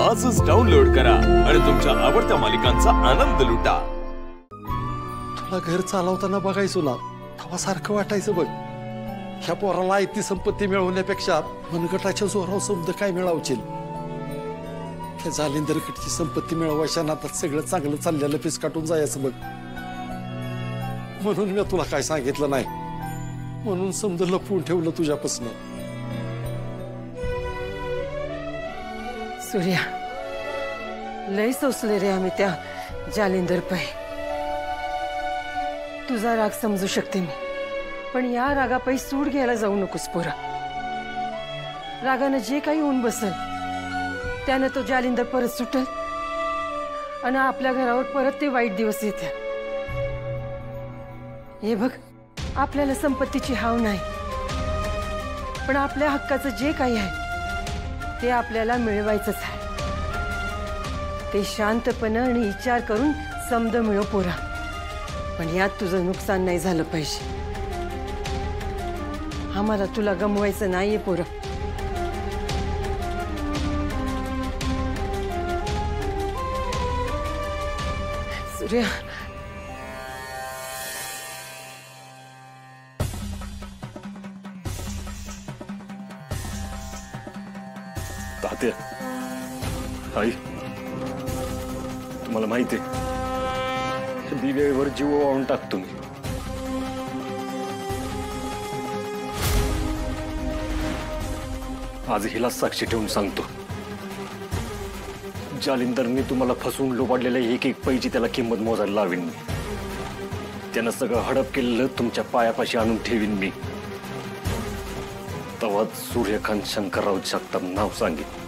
आजच डाउनलोड करा आणि तुमच्या आवडत्या मालिकांचा आनंद लुटा। तुला घर चालवताना बघायचो ना, तेव्हा सारखं वाटायचं बघ, ह्या पोराला आयती संपत्ती मिळवण्यापेक्षा मनगटाच्या जोरावर समज काय मिळवशील। त्या जालिंदरकडची संपत्ती मिळवायच्या नादात सगळं चांगलं चाललेलं पिसकाटून जायचं बघ। म्हणून मी तुला काय सांगितलं नाही, म्हणून समज लपवून ठेवलं तुझ्यापासून। सूर्या, लय सोसले रे आम्ही त्या जालिंदर पै। तुझा राग समजू शकते मी, पण या रागापायी सूड घ्यायला जाऊ नकोस पोरा। रागानं जे काही होऊन बसल त्यानं तो जालिंदर परत सुटल आणि आपल्या घरावर परत ते वाईट दिवस येते। हे बघ, आपल्याला संपत्तीची हाव नाही, पण आपल्या हक्काचं जे काही आहे ते आपल्याला मिळवायचंच आहे। ते शांतपणे आणि विचार करून समज मिळव पोरा, पण यात तुझं नुकसान नाही झालं पाहिजे। आम्हाला तुला गमवायचं नाहीये पोरा। सूर्या, तात्या, आई, तुम्हाला माहिती आहे दिव्यावर जीव वाहून टाकतो मी। आज हिला साक्षी ठेवून सांगतो, जालिंदरने तुम्हाला फसवून लोबाडलेल्या एक एक पैची त्याला किंमत मोजायला लावीन मी। त्यानं सगळं हडप केलेलं तुमच्या पायापाशी आणून ठेवीन मी। तेव्हाच सूर्यकांत शंकरराव जगताप नाव सांगेन।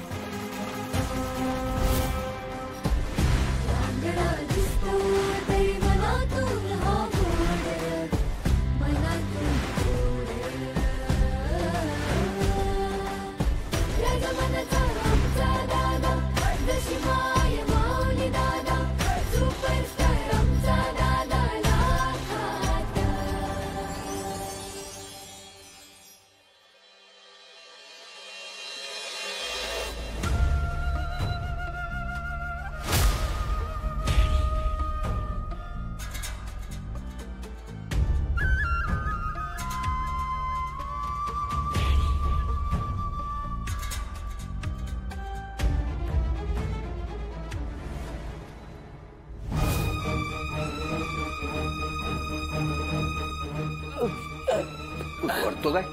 करतो काय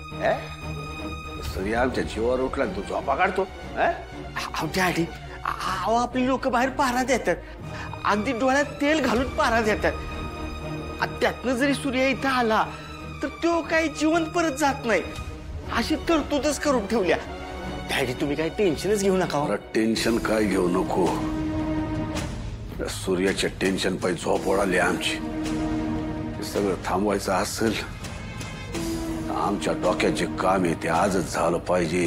सूर्या आमच्या जीवावर उठला, तू झोपा काढतो। डॅडी, अहो आपली लोक बाहेर पहारा देतात, अगदी डोळ्यात तेल घालून पहारा देतात। त्यातनं जरी सूर्या इथं आला तर तो काही जिवंत परत जात नाही, अशी तरतूदच करून ठेवल्या। डॅडी, तुम्ही काही टेन्शनच घेऊ नका। टेन्शन काय घेऊ नको, सूर्याच्या टेन्शन पायी झोप उडाली आमची। सगळं थांबवायचं असेल, आमच्या डोक्यात जे काम आहे ते आजच झालं पाहिजे।